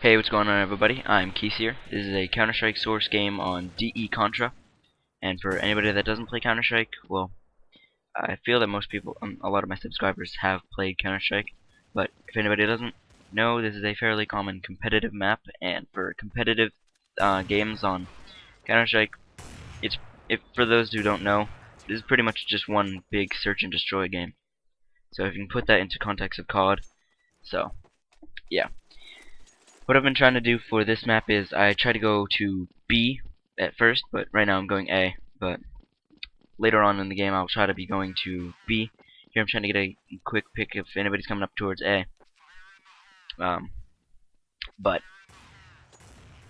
Hey, what's going on, everybody? I'm Keys here. This is a Counter-Strike source game on DE Contra, and for anybody that doesn't play Counter-Strike, well, I feel that most people, a lot of my subscribers have played Counter-Strike, but if anybody doesn't know, this is a fairly common competitive map, and for competitive games on Counter-Strike, for those who don't know, this is pretty much just one big search and destroy game. So if you can put that into context of COD, so yeah. What I've been trying to do for this map is I try to go to B at first, but right now I'm going A. But later on in the game I'll try to be going to B. Here I'm trying to get a quick pick if anybody's coming up towards A. But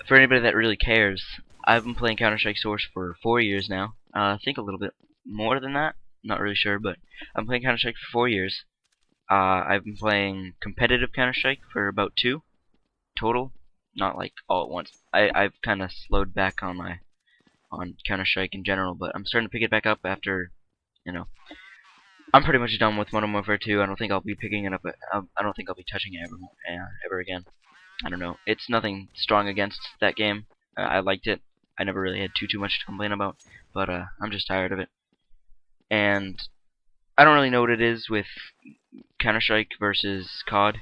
for anybody that really cares, I've been playing Counter-Strike Source for 4 years now. I think a little bit more than that. Not really sure, but I'm playing Counter-Strike for 4 years. I've been playing competitive Counter-Strike for about 2 total, not like all at once. I've kind of slowed back on Counter-Strike in general, but I'm starting to pick it back up after, you know, I'm pretty much done with Modern Warfare 2. I don't think I'll be picking it up. I don't think I'll be touching it ever again. I don't know. It's nothing strong against that game. I liked it. I never really had too much to complain about, but I'm just tired of it. And I don't really know what it is with Counter-Strike versus COD.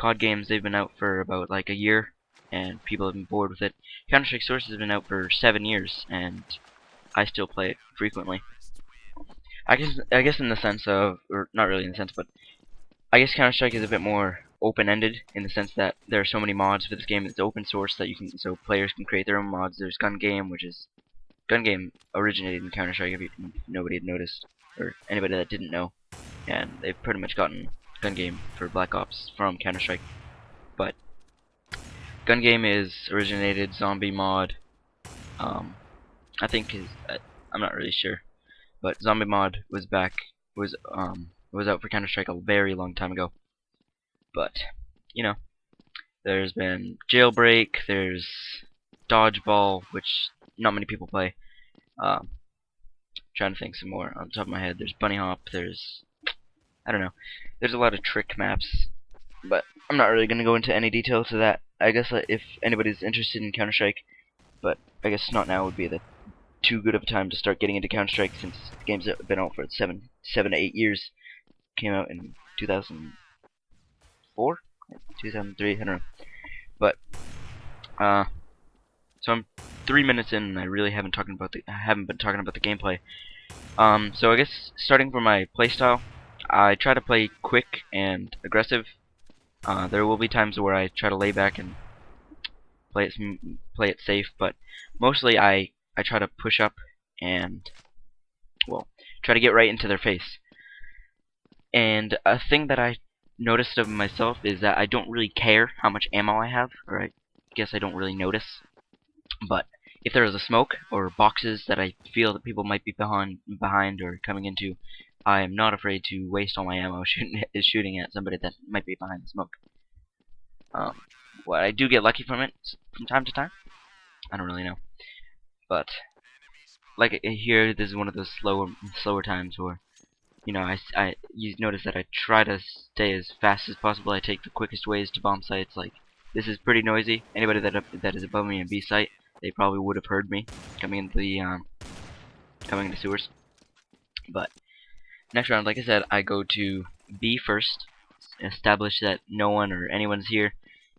COD games, they've been out for about like a year, and people have been bored with it. Counter-Strike Source has been out for 7 years, and I still play it frequently. I guess in the sense of, or not really in the sense, but I guess Counter-Strike is a bit more open-ended in the sense that there are so many mods for this game. It's open source that so players can create their own mods. There's Gun Game, Gun Game originated in Counter-Strike, if nobody had noticed, or anybody that didn't know, and they've pretty much gotten Gun Game for Black Ops from Counter-Strike. But Gun Game is originated zombie mod. I think I'm not really sure, but zombie mod was out for Counter-Strike a very long time ago. But you know, there's been Jailbreak, there's Dodgeball, which not many people play. Trying to think some more on the top of my head. There's Bunny Hop. I don't know. There's a lot of trick maps, but I'm not really gonna go into any detail to that. I guess if anybody's interested in Counter-Strike, but I guess not now would be too good of a time to start getting into Counter-Strike since the game's been out for 7 to 8 years. Came out in 2004, 2003, I don't know. But so I'm 3 minutes in, and I really haven't been talking about the gameplay. So I guess starting from my playstyle, I try to play quick and aggressive. There will be times where I try to lay back and play it safe, but mostly I try to push up and, well, try to get right into their face. And a thing that I noticed of myself is that I don't really care how much ammo I have, or I guess I don't really notice. But if there is a smoke or boxes that I feel that people might be behind or coming into, I am not afraid to waste all my ammo shooting at somebody that might be behind the smoke. What I do get lucky from it from time to time, I don't really know. But like here, this is one of those slower times where, you know, you notice that I try to stay as fast as possible. I take the quickest ways to bomb sites. Like, this is pretty noisy. Anybody that is above me in B site, they probably would have heard me coming into sewers. But next round, like I said, I go to B first, establish that no one or anyone's here,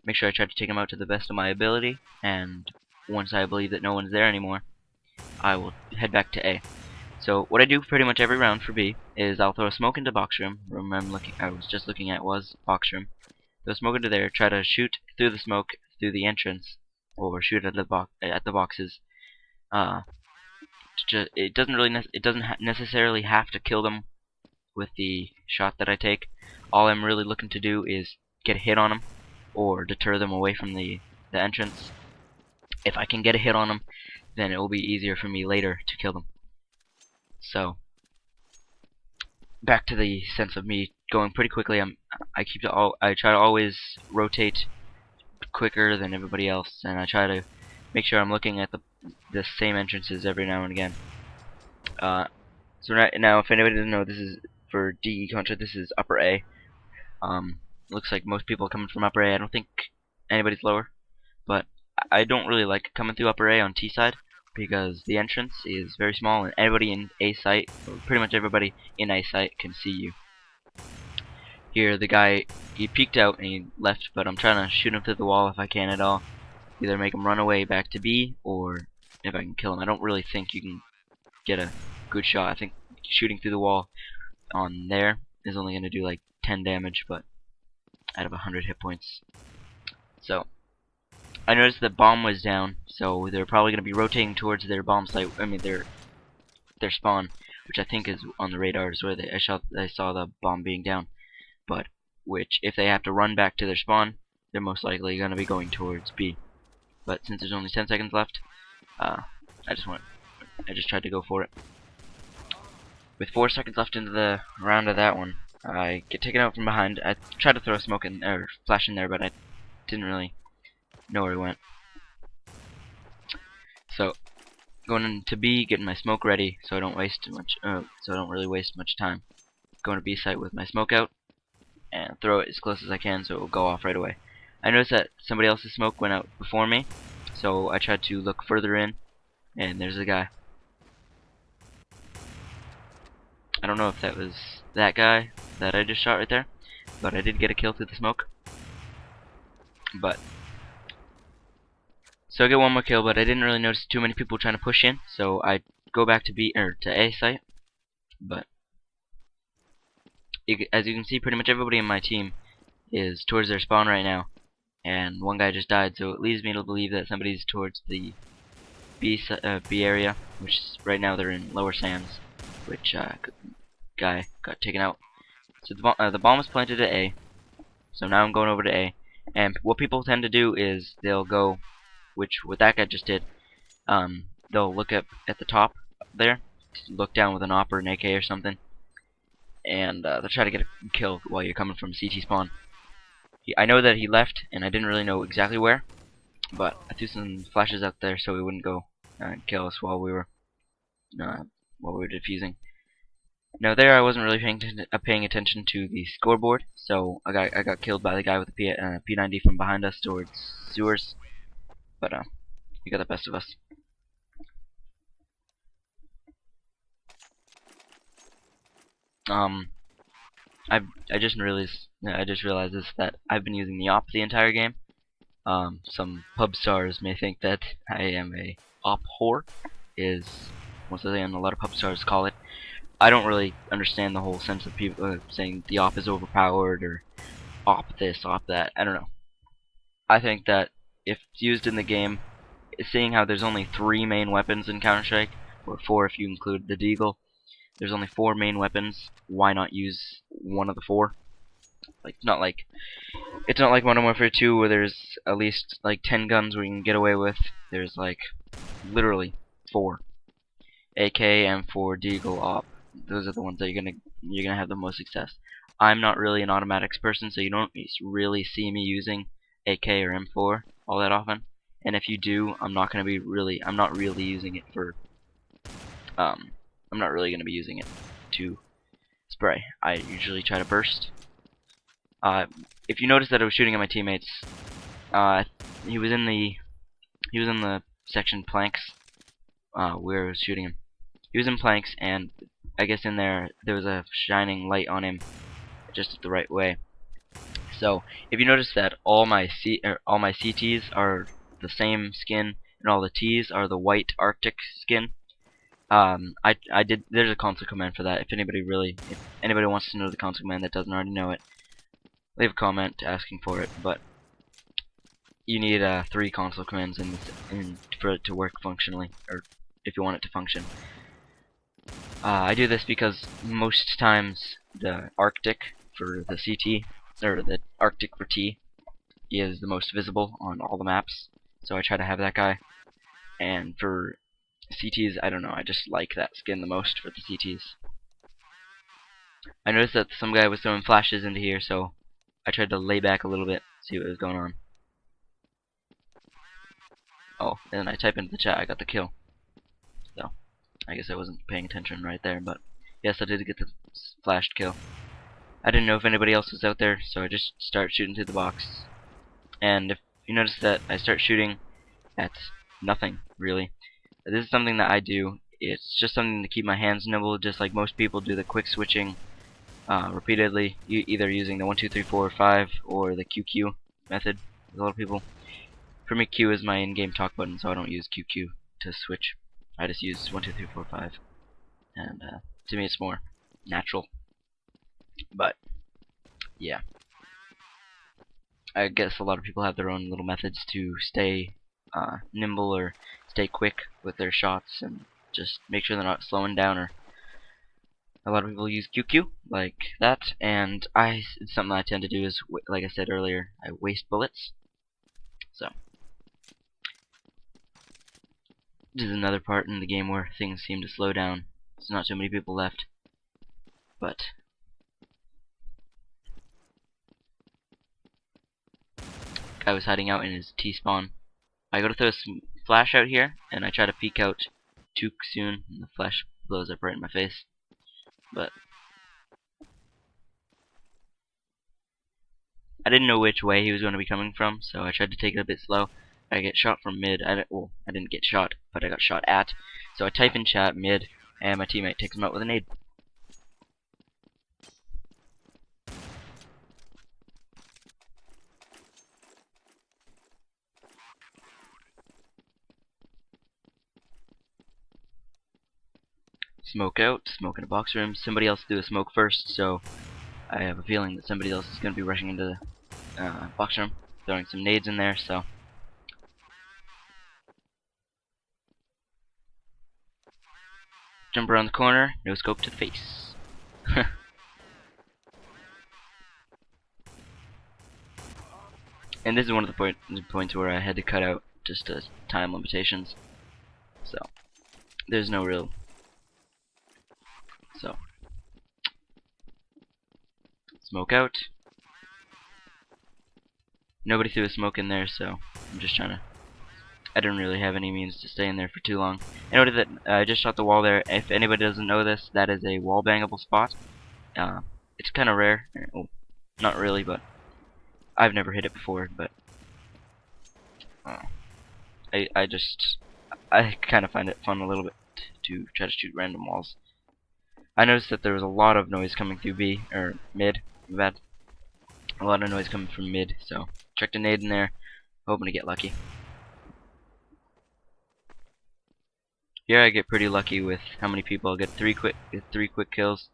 make sure I try to take them out to the best of my ability, and once I believe that no one's there anymore, I will head back to A. So what I do pretty much every round for B is I'll throw a smoke into box room. Room I was just looking at was box room. Throw smoke into there. Try to shoot through the smoke through the entrance, or shoot at the boxes. It doesn't necessarily have to kill them with the shot that I take. All I'm really looking to do is get a hit on them, or deter them away from the entrance. If I can get a hit on them, then it will be easier for me later to kill them. So back to the sense of me going pretty quickly. I try to always rotate quicker than everybody else, and I try to make sure I'm looking at the same entrances every now and again. So right now, if anybody doesn't know, this is for DE Contra. This is upper A. Looks like most people are coming from upper A. I don't think anybody's lower. But I don't really like coming through upper A on T side because the entrance is very small and everybody in A site, or pretty much everybody in A site, can see you. Here, the guy, he peeked out and he left, but I'm trying to shoot him through the wall if I can at all. Either make him run away back to B, or if I can kill him. I don't really think you can get a good shot. I think shooting through the wall on there is only going to do like 10 damage, but out of 100 hit points. So, I noticed the bomb was down, so they're probably going to be rotating towards their bomb site, I mean their spawn, which I think is on the radars where I saw the bomb being down. But which, if they have to run back to their spawn, they're most likely going to be going towards B. But since there's only 10 seconds left, I just tried to go for it. With 4 seconds left into the round of that one, I get taken out from behind. I tried to throw a smoke in, or flash in there, but I didn't really know where he went. So going into B, getting my smoke ready, so I don't really waste much time. Going to B site with my smoke out, and throw it as close as I can so it will go off right away. I noticed that somebody else's smoke went out before me, so I tried to look further in, and there's a guy. I don't know if that was that guy that I just shot right there, but I did get a kill through the smoke. So I get one more kill, but I didn't really notice too many people trying to push in, so I go back to A site. But as you can see, pretty much everybody in my team is towards their spawn right now, and one guy just died, so it leads me to believe that somebody's towards the B area, which is, right now they're in Lower Sands, which guy got taken out. So the bomb was planted at A, so now I'm going over to A, and what people tend to do is they'll go, which what that guy just did, they'll look up at the top there, look down with an AWP or an AK or something, and they'll try to get a kill while you're coming from CT spawn. I know that he left, and I didn't really know exactly where, but I threw some flashes out there so he wouldn't go and kill us while we were defusing. Now there, I wasn't really paying attention to the scoreboard, so I got killed by the guy with the P90 from behind us towards sewers, but he got the best of us. I just realized this, that I've been using the AWP the entire game. Some pub stars may think that I am a AWP whore, is what a lot of pub stars call it. I don't really understand the whole sense of people saying the AWP is overpowered or AWP this, AWP that. I don't know. I think that if it's used in the game, seeing how there's only 3 main weapons in Counter-Strike, or 4 if you include the Deagle, there's only 4 main weapons. Why not use one of the 4? Like it's not like Modern Warfare 2 where there's at least like 10 guns where you can get away with. There's like literally 4. AK, M4, Deagle, AWP. Those are the ones that you're gonna have the most success. I'm not really an automatics person, so you don't really see me using AK or M4 all that often. And if you do, I'm not really using it for I'm not really gonna be using it to spray. I usually try to burst. If you notice that I was shooting at my teammates, he was in the section planks where I was shooting him. He was in planks, and I guess in there was a shining light on him just the right way. So if you notice that all my CTs are the same skin and all the Ts are the white Arctic skin, there's a console command for that. If anybody wants to know the console command that doesn't already know it, leave a comment asking for it. But you need 3 console commands for it to work functionally, or if you want it to function. I do this because most times the Arctic for the CT, or the Arctic for T, is the most visible on all the maps, so I try to have that guy. And for CTs, I don't know, I just like that skin the most for the CTs. I noticed that some guy was throwing flashes into here, so I tried to lay back a little bit, see what was going on. Oh, and then I type into the chat, I got the kill. So, I guess I wasn't paying attention right there, but yes, I did get the flashed kill. I didn't know if anybody else was out there, so I just started shooting through the box. And if you notice that I start shooting at nothing, really. This is something that I do. It's just something to keep my hands nimble, just like most people do the quick switching repeatedly, either using the 1, 2, 3, 4, 5 or the QQ method with a lot of people. For me, Q is my in-game talk button, so I don't use QQ to switch. I just use 1, 2, 3, 4, 5, and to me it's more natural. But yeah, I guess a lot of people have their own little methods to stay nimble or stay quick with their shots and just make sure they're not slowing down. Or a lot of people use QQ like that, and it's something I tend to do is, like I said earlier, I waste bullets. So this is another part in the game where things seem to slow down. There's not too many people left, but guy was hiding out in his T-spawn. I go to throw some flash out here, and I try to peek out too soon, and the flash blows up right in my face. But I didn't know which way he was going to be coming from, so I tried to take it a bit slow. I get shot from mid. I didn't get shot, but I got shot at. So I type in chat mid, and my teammate takes him out with a nade. Smoke out, smoke in a box room. Somebody else do a smoke first, so I have a feeling that somebody else is going to be rushing into the box room, throwing some nades in there. So jump around the corner, no scope to the face. And this is one of the points where I had to cut out just time limitations. So there's no real. So smoke out. Nobody threw a smoke in there, so I'm just trying to. I didn't really have any means to stay in there for too long. I noted that I just shot the wall there. If anybody doesn't know this, that is a wall bangable spot. It's kind of rare. Well, not really, but I've never hit it before. But I kind of find it fun a little bit to try to shoot random walls. I noticed that there was a lot of noise coming through B or mid. Bad. A lot of noise coming from mid, so checked a nade in there, hoping to get lucky. Here I get pretty lucky with how many people. I'll get three quick kills.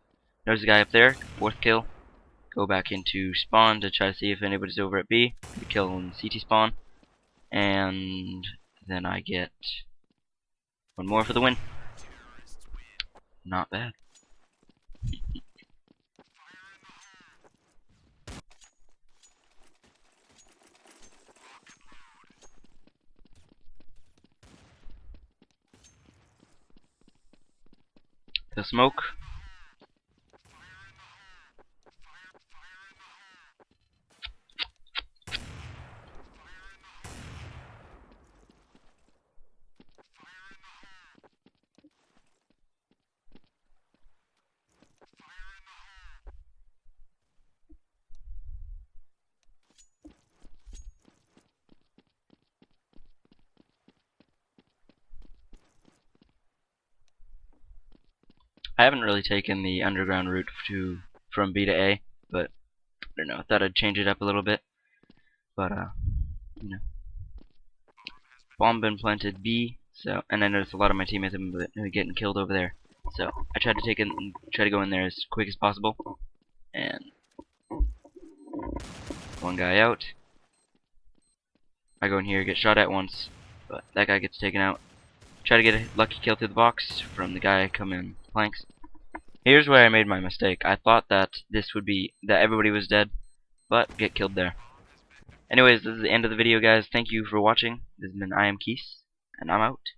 There's a guy up there, 4th kill. Go back into spawn to try to see if anybody's over at B. Get a kill in CT spawn, and then I get one more for the win. Not bad. The smoke. I haven't really taken the underground route from B to A, but I don't know. I thought I'd change it up a little bit. But you know, bomb been planted B. So, and I noticed a lot of my teammates have been getting killed over there. So I tried to try to go in there as quick as possible. And one guy out. I go in here, get shot at once, but that guy gets taken out. Try to get a lucky kill through the box from the guy coming planks. Here's where I made my mistake. I thought that everybody was dead, but get killed there. Anyways, this is the end of the video, guys. Thank you for watching. This has been I Am Keys, and I'm out.